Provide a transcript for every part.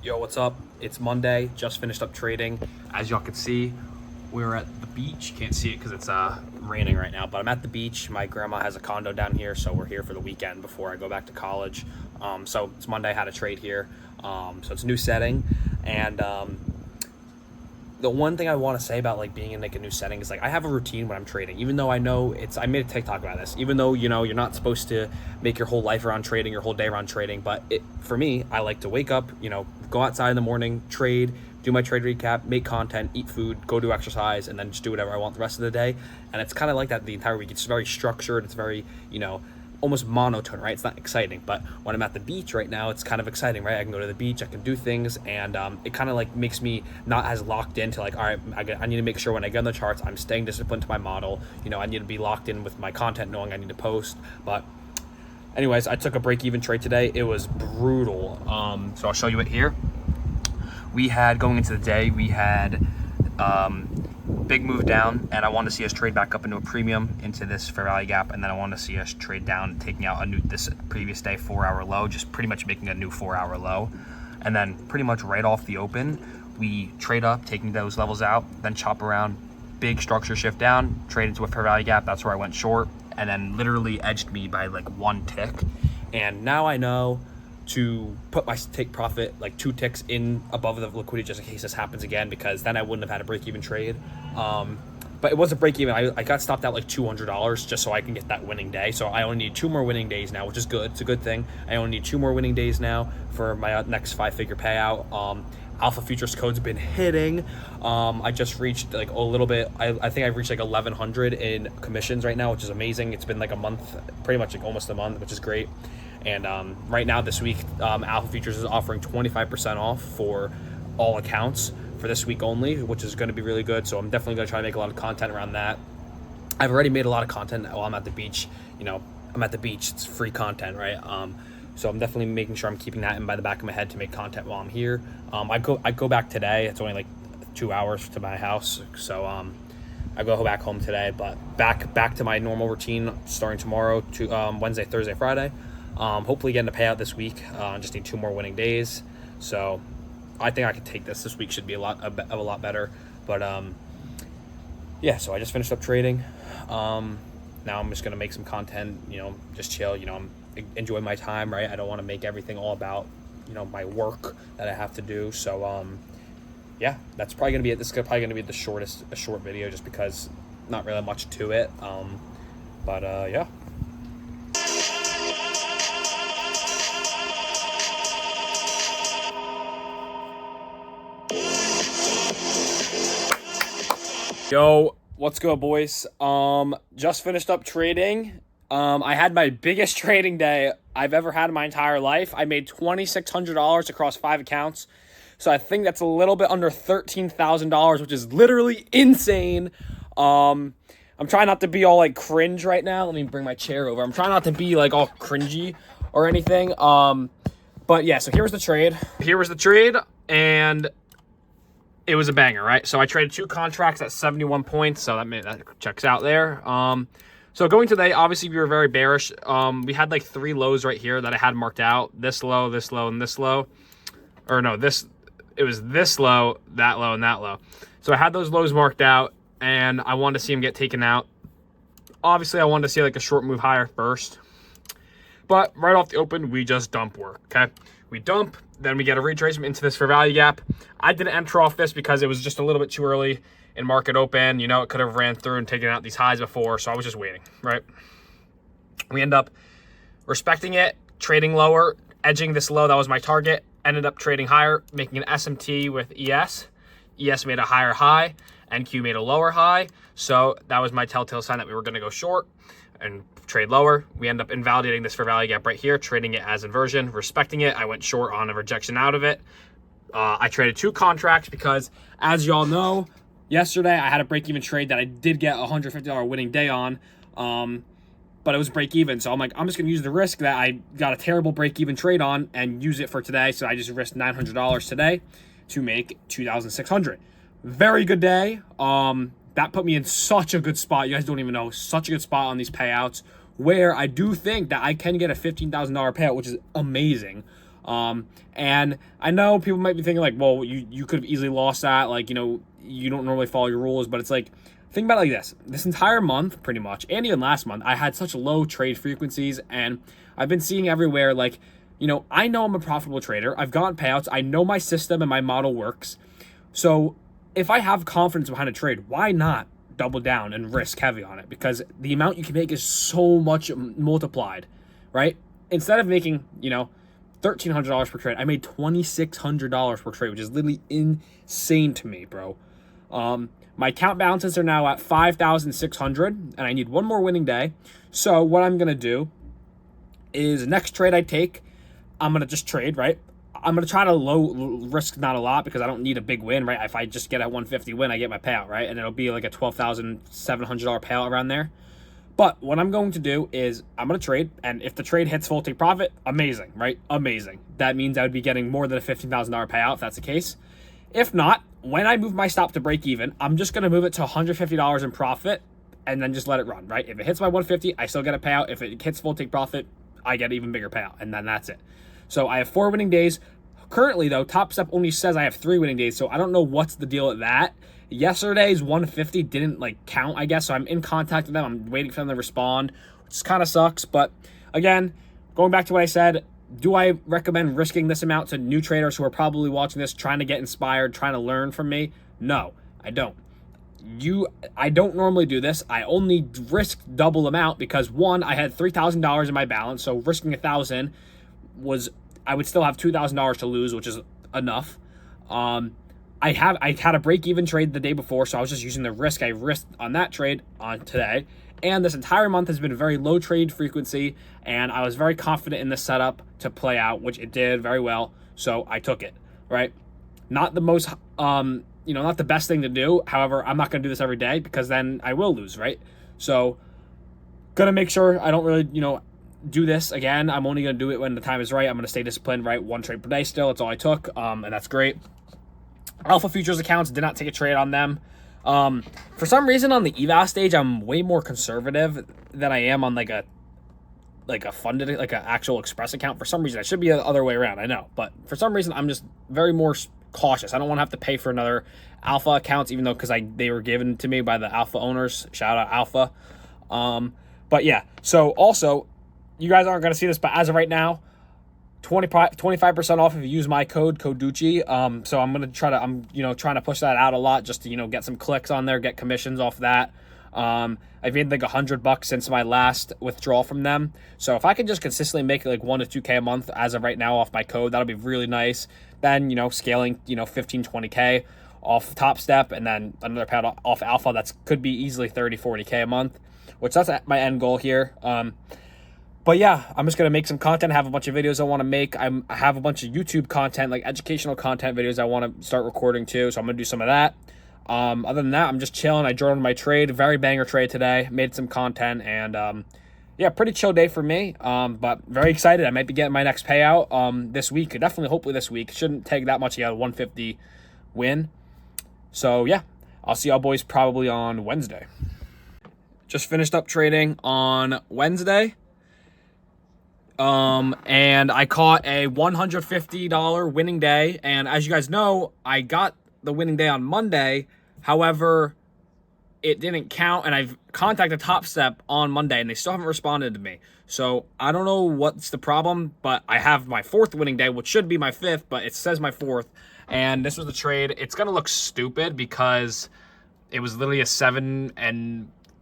Yo, what's up? It's Monday, just finished up trading. As y'all can see, we're at the beach. Can't see it because it's raining right now, but I'm at the beach. My grandma has a condo down here, so we're here for the weekend before I go back to college. So it's Monday, I had a trade here. So it's a new setting, and the one thing I want to say about like being in like a new setting is like I have a routine when I'm trading. Even though I know I made a TikTok about this. Even though you're not supposed to make your whole life around trading, your whole day around trading, but for me, I like to wake up, go outside in the morning, trade, do my trade recap, make content, eat food, go do exercise, and then just do whatever I want the rest of the day. And it's kind of like that the entire week. It's very structured. It's very almost monotone, right? It's not exciting, but when I'm at the beach right now, it's kind of exciting, right? I can go to the beach, I can do things, and it kind of like makes me not as locked into like, all right, I need to make sure when I get on the charts, I'm staying disciplined to my model. I need to be locked in with my content, knowing I need to post. But anyways, I took a break-even trade today. It was brutal. So I'll show you it here. We had, going into the day, we had big move down, and I wanted to see us trade back up into a premium into this fair value gap, and then I wanted to see us trade down, taking out this previous day 4-hour low, just pretty much making a new 4-hour low. And then pretty much right off the open, we trade up, taking those levels out, then chop around, big structure shift down, trade into a fair value gap. That's where I went short, and then literally edged me by like 1 tick. And now I know to put my take profit like 2 ticks in above the liquidity just in case this happens again, because then I wouldn't have had a break-even trade. But it was a break-even. I got stopped at like $200 just so I can get that winning day. So I only need 2 more winning days now, which is good. It's a good thing. I only need 2 more winning days now for my next 5-figure payout. Alpha futures code's been hitting. I just reached like a little bit. I think I've reached like 1,100 in commissions right now, which is amazing. It's been like a month, pretty much like almost a month, which is great. And right now this week, Alpha Futures is offering 25% off for all accounts for this week only, which is going to be really good. So I'm definitely going to try to make a lot of content around that. I've already made a lot of content while I'm at the beach. I'm at the beach. It's free content, right? So I'm definitely making sure I'm keeping that in by the back of my head to make content while I'm here. I go back today. It's only like 2 hours to my house. So I go back home today, but back to my normal routine starting tomorrow to Wednesday, Thursday, Friday. Hopefully getting a payout this week. Just need 2 more winning days. So I think I can take this. This week should be a lot better. But yeah, so I just finished up trading. Now I'm just going to make some content, just chill. I'm enjoying my time, right? I don't want to make everything all about, my work that I have to do. So yeah, that's probably going to be it. This is probably going to be a short video just because not really much to it. But yeah. Yo, what's good, boys? Just finished up trading. I had my biggest trading day I've ever had in my entire life. I made $2,600 across 5 accounts. So I think that's a little bit under $13,000, which is literally insane. I'm trying not to be all like cringe right now. Let me bring my chair over. I'm trying not to be like all cringy or anything. But yeah, so here was the trade. And it was a banger, right? So I traded 2 contracts at 71 points, so that checks out there. So going today, obviously we were very bearish. We had like 3 lows right here that I had marked out. This low, this low, and this low. Or no, it was this low, and that low. So I had those lows marked out, and I wanted to see them get taken out. Obviously, I wanted to see like a short move higher first. But right off the open, we just dump work, okay? We dump, then we get a retracement into this fair value gap. I didn't enter off this because it was just a little bit too early in market open. It could have ran through and taken out these highs before, so I was just waiting, right? We end up respecting it, trading lower, edging this low. That was my target. Ended up trading higher, making an SMT with ES. ES made a higher high, NQ made a lower high. So that was my telltale sign that we were going to go short and trade lower. We end up invalidating this fair value gap right here, trading it as inversion, respecting it. I went short on a rejection out of it. I traded 2 contracts because, as y'all know, yesterday I had a break-even trade that I did get a $150 winning day on, but it was break-even. So I'm like, I'm just going to use the risk that I got a terrible break-even trade on and use it for today. So I just risked $900 today to make $2,600. Very good day. That put me in such a good spot. You guys don't even know, such a good spot on these payouts, where I do think that I can get a $15,000 payout, which is amazing. And I know people might be thinking like, well, you could have easily lost that. Like, you know, you don't normally follow your rules, but it's like, think about it like this. This entire month, pretty much, and even last month, I had such low trade frequencies, and I've been seeing everywhere, like, you know, I know I'm a profitable trader. I've gotten payouts. I know my system and my model works. So if I have confidence behind a trade, why not double down and risk heavy on it? Because the amount you can make is so much multiplied, right? Instead of making, you know, $1,300 per trade, I made $2,600 per trade, which is literally insane to me, bro. My account balances are now at 5,600, and I need one more winning day. So what I'm going to do is next trade I take, I'm going to just trade, right? I'm going to try to low risk, not a lot, because I don't need a big win, right? If I just get a 150 win, I get my payout, right? And it'll be like a $12,700 payout around there. But what I'm going to do is I'm going to trade, and if the trade hits full take profit, amazing, right? Amazing. That means I would be getting more than a $15,000 payout if that's the case. If not, when I move my stop to break even, I'm just going to move it to $150 in profit and then just let it run, right? If it hits my 150, I still get a payout. If it hits full take profit, I get an even bigger payout, and then that's it. So I have 4 winning days. Currently, though, Top Step only says I have 3 winning days, so I don't know what's the deal with that. Yesterday's 150 didn't, like, count, I guess, so I'm in contact with them. I'm waiting for them to respond, which kind of sucks. But, again, going back to what I said, do I recommend risking this amount to new traders who are probably watching this, trying to get inspired, trying to learn from me? No, I don't. I don't normally do this. I only risk double amount because, one, I had $3,000 in my balance, so risking $1,000 was, I would still have $2,000 to lose, which is enough. I had a break-even trade the day before, so I was just using the risk I risked on that trade on today. And this entire month has been very low trade frequency, and I was very confident in this setup to play out, which it did very well, so I took it, right? Not the most, not the best thing to do. However, I'm not going to do this every day because then I will lose, right? So, going to make sure I don't really, do this again. I'm only going to do it when the time is right. I'm going to stay disciplined, right? 1 trade per day still. That's all I took, and that's great. Alpha Futures accounts, did not take a trade on them. For some reason on the eval stage, I'm way more conservative than I am on like a funded, like an actual Express account. For some reason, I should be the other way around, I know, but for some reason, I'm just very more cautious. I don't want to have to pay for another Alpha accounts, even though they were given to me by the Alpha owners. Shout out Alpha. But yeah, so also, you guys aren't going to see this, but as of right now, 25% off if you use my code Ducci. So I'm going to trying to push that out a lot just to, get some clicks on there, get commissions off that. I've made like $100 since my last withdrawal from them. So if I can just consistently make like 1 to 2K a month as of right now off my code, that'll be really nice. Then, scaling, 15, 20K off Top Step, and then another payout off Alpha. That's could be easily 30, 40K a month, which that's my end goal here. But yeah, I'm just going to make some content, have a bunch of videos I want to make. I have a bunch of YouTube content, like educational content videos I want to start recording too, so I'm going to do some of that. Other than that, I'm just chilling. I journaled my trade, very banger trade today, made some content, and yeah, pretty chill day for me, but very excited. I might be getting my next payout this week, definitely hopefully this week. Shouldn't take that much to get a 150 win. So yeah, I'll see y'all boys probably on Wednesday. Just finished up trading on Wednesday. And I caught a $150 winning day. And as you guys know, I got the winning day on Monday. However, it didn't count, and I've contacted Top Step on Monday, and they still haven't responded to me. So I don't know what's the problem, but I have my 4th winning day, which should be my 5th, but it says my 4th. And this was the trade. It's going to look stupid because it was literally a 7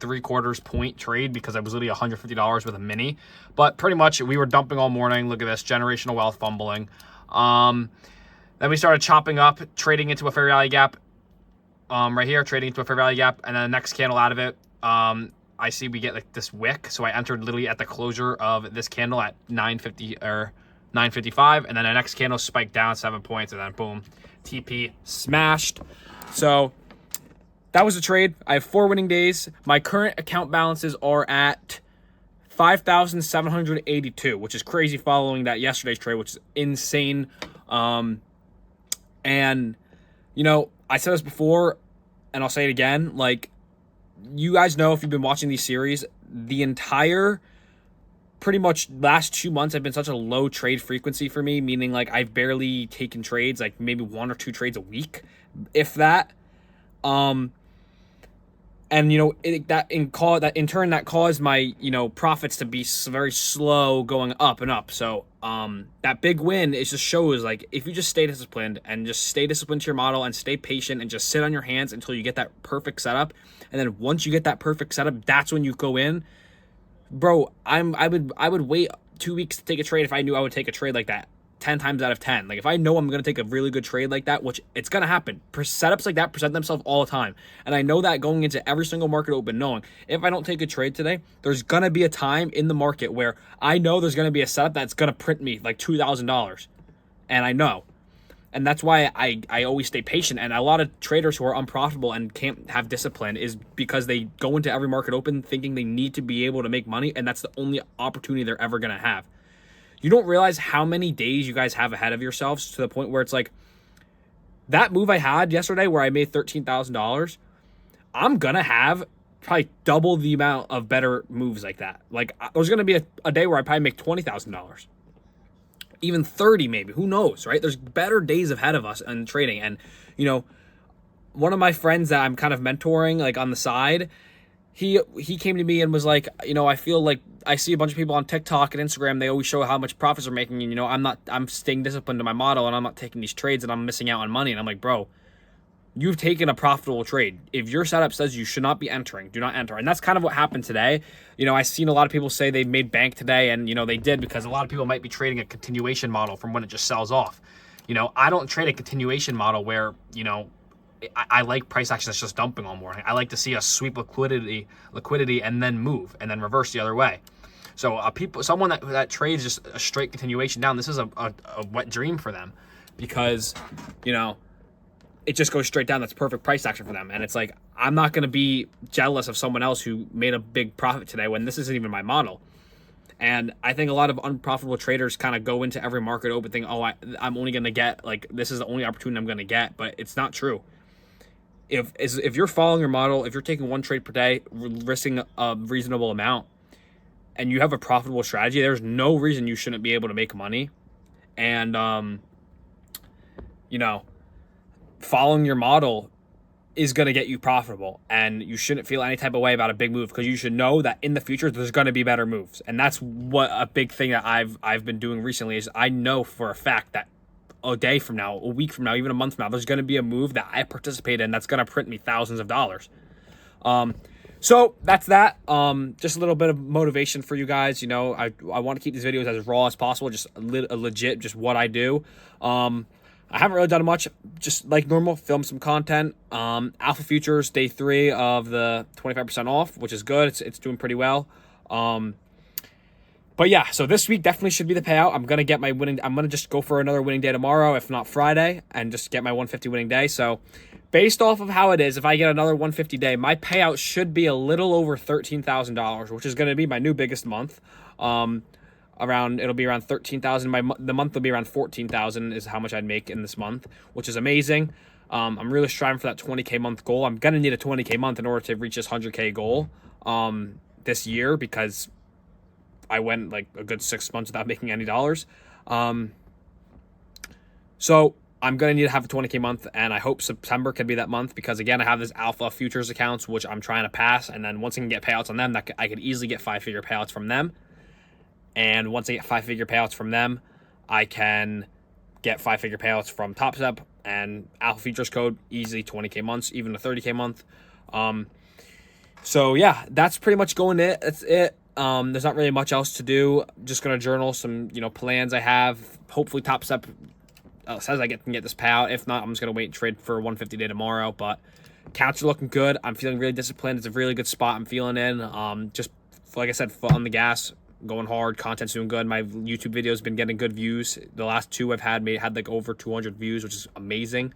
3/4 point trade because I was literally $150 with a mini, but pretty much we were dumping all morning. Look at this, generational wealth fumbling. Then we started chopping up, trading into a fair value gap, right here, trading into a fair value gap, and then the next candle out of it, I see we get like this wick, so I entered literally at the closure of this candle at 950 or 955, and then the next candle spiked down 7 points, and then boom, TP smashed. So that was the trade. I have 4 winning days. My current account balances are at 5,782, which is crazy following that yesterday's trade, which is insane. And, I said this before, and I'll say it again. Like, you guys know if you've been watching these series, the entire pretty much last 2 months have been such a low trade frequency for me, meaning like I've barely taken trades, like maybe 1 or 2 trades a week, if that. And that in turn that caused my profits to be very slow going up and up. So that big win, it just shows, like, if you just stay disciplined and just stay disciplined to your model and stay patient and just sit on your hands until you get that perfect setup, and then once you get that perfect setup, that's when you go in. Bro, I would wait 2 weeks to take a trade if I knew I would take a trade like that 10 times out of 10. Like, if I know I'm going to take a really good trade like that, which it's going to happen. Setups like that present themselves all the time. And I know that going into every single market open, knowing if I don't take a trade today, there's going to be a time in the market where I know there's going to be a setup that's going to print me like $2,000. And I know. And that's why I always stay patient. And a lot of traders who are unprofitable and can't have discipline is because they go into every market open thinking they need to be able to make money, and that's the only opportunity they're ever going to have. You don't realize how many days you guys have ahead of yourselves, to the point where it's like, that move I had yesterday where I made $13,000, I'm going to have probably double the amount of better moves like that. Like, there's going to be a day where I probably make $20,000. Even 30 maybe, who knows, right? There's better days ahead of us in trading. And, one of my friends that I'm kind of mentoring, like, on the side, he came to me and was like, I feel like I see a bunch of people on TikTok and Instagram, they always show how much profits they're making, and, I'm staying disciplined to my model, and I'm not taking these trades, and I'm missing out on money. And I'm like, bro, you've taken a profitable trade. If your setup says you should not be entering, do not enter. And that's kind of what happened today. I've seen a lot of people say they made bank today, and, they did, because a lot of people might be trading a continuation model from when it just sells off. I don't trade a continuation model where, I like price action that's just dumping all morning. I like to see us sweep liquidity and then move and then reverse the other way. So someone that trades just a straight continuation down, this is a wet dream for them, because, it just goes straight down. That's perfect price action for them. And it's like, I'm not going to be jealous of someone else who made a big profit today when this isn't even my model. And I think a lot of unprofitable traders kind of go into every market open thinking, oh, I'm only going to get, like, this is the only opportunity I'm going to get. But it's not true. If you're following your model, if you're taking one trade per day, risking a reasonable amount, and you have a profitable strategy, there's no reason you shouldn't be able to make money. And, following your model is going to get you profitable, and you shouldn't feel any type of way about a big move, because you should know that in the future there's going to be better moves. And that's what a big thing that I've been doing recently is I know for a fact that a day from now, a week from now, even a month from now, there's going to be a move that I participate in that's going to print me thousands of dollars. So that's that. Just a little bit of motivation for you guys. I want to keep these videos as raw as possible, just legit, just what I do. I haven't really done much, just like normal, film some content. Alpha Futures, day 3 of the 25% off, which is good. It's doing pretty well. But yeah, so this week definitely should be the payout. I'm going to get my winning. I'm going to just go for another winning day tomorrow, if not Friday, and just get my 150 winning day. So based off of how it is, if I get another 150 day, my payout should be a little over $13,000, which is going to be my new biggest month. It'll be around 13,000. The month will be around 14,000 is how much I'd make in this month, which is amazing. I'm really striving for that 20K month goal. I'm going to need a 20K month in order to reach this 100K goal this year, because I went like a good 6 months without making any dollars. So I'm going to need to have a 20K month, and I hope September can be that month, because again, I have this Alpha Futures accounts, which I'm trying to pass. And then once I can get payouts on them, I could easily get 5-figure payouts from them. And once I get 5-figure payouts from them, I can get 5-figure payouts from TopStep and Alpha Futures code, easily 20K months, even a 30K month. So yeah, that's pretty much going it. That's it. There's not really much else to do. Just going to journal some, plans I have. Hopefully TopStep says I can get this payout. If not, I'm just going to wait and trade for a 150 day tomorrow. But counts are looking good. I'm feeling really disciplined. It's a really good spot I'm feeling in. Just like I said, foot on the gas, going hard. Content's doing good. My YouTube videos been getting good views. The last 2 I've had like over 200 views, which is amazing.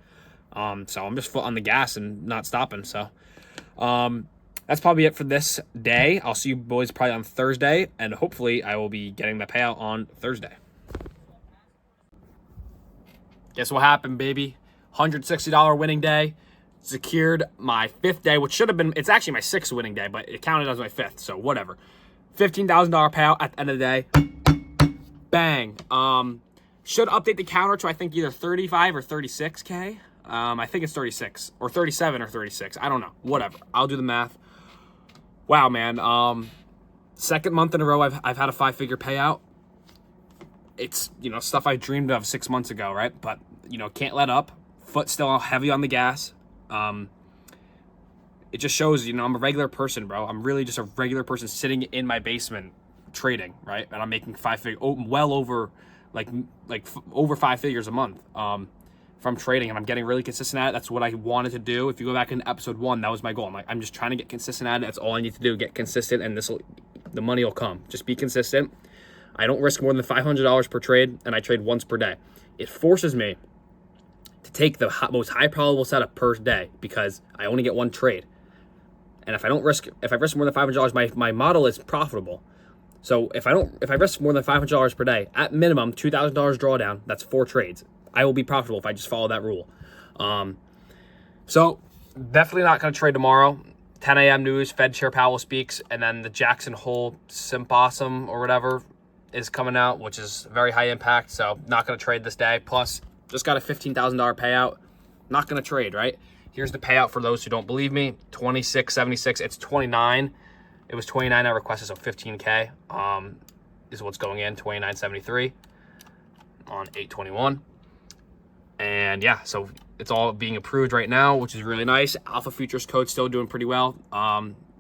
So I'm just foot on the gas and not stopping. So that's probably it for this day. I'll see you boys probably on Thursday, and hopefully I will be getting the payout on Thursday. Guess what happened, baby? $160 winning day. Secured my 5th day, which should have been, it's actually my 6th winning day, but it counted as my 5th, so whatever. $15,000 payout at the end of the day. Bang. Should update the counter to I think either 35 or 36K. I think it's 36 or 37 or 36. I don't know. Whatever. I'll do the math. Wow, man. Second month in a row I've had a 5-figure payout. It's, you know, stuff I dreamed of 6 months ago, right? But, you know, can't let up. Foot still heavy on the gas. It just shows, you know, I'm a regular person, bro. I'm really just a regular person sitting in my basement trading, right? And I'm making well over, over 5 figures a month from trading, and I'm getting really consistent at it. That's what I wanted to do. If you go back in episode 1, that was my goal. I'm just trying to get consistent at it. That's all I need to do, get consistent, and the money will come. Just be consistent. I don't risk more than $500 per trade, and I trade once per day. It forces me to take the most high probable setup per day because I only get one trade. And if I risk more than $500, my model is profitable. So if I risk more than $500 per day, at minimum $2,000 drawdown, that's 4 trades. I will be profitable if I just follow that rule. So definitely not going to trade tomorrow. 10 a.m. news, Fed Chair Powell speaks, and then the Jackson Hole Symposium or whatever is coming out, which is very high impact. So not going to trade this day. Plus, just got a $15,000 payout. Not going to trade, right? Here's the payout for those who don't believe me. 26.76. It's 29. It was 29 I requested, so 15K is what's going in. 29.73 on 8/21. And yeah, so it's all being approved right now, which is really nice. Alpha Futures code still doing pretty well,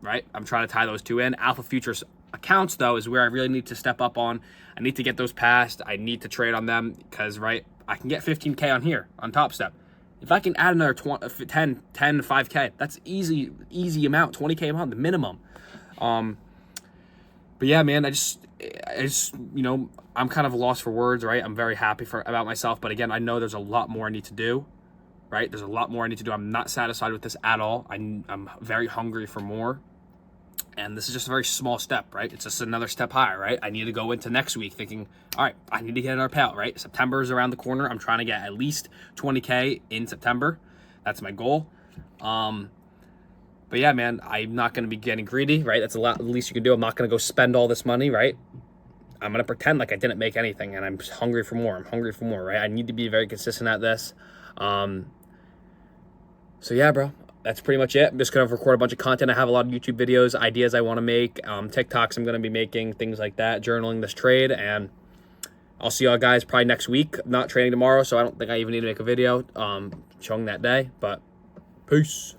right? I'm trying to tie those two in. Alpha Futures accounts, though, is where I really need to step up on. I need to get those passed. I need to trade on them because, right, I can get 15K on here, on Top Step. If I can add another 10 to 5K, that's easy amount, 20K a month, minimum. But yeah, man, I just, you know, I'm kind of lost for words, right? I'm very happy about myself. But again, I know there's a lot more I need to do, right? There's a lot more I need to do. I'm not satisfied with this at all. I'm very hungry for more. And this is just a very small step, right? It's just another step higher, right? I need to go into next week thinking, all right, I need to get another payout, right? September is around the corner. I'm trying to get at least 20K in September. That's my goal. But yeah, man, I'm not going to be getting greedy, right? That's the least you can do. I'm not going to go spend all this money, right? I'm going to pretend like I didn't make anything and I'm hungry for more. I'm hungry for more, right? I need to be very consistent at this. So yeah, bro. That's pretty much it. I'm just going to record a bunch of content. I have a lot of YouTube videos, ideas I want to make, TikToks I'm going to be making, things like that, journaling this trade, and I'll see y'all guys probably next week. I'm not trading tomorrow, so I don't think I even need to make a video showing that day, but peace.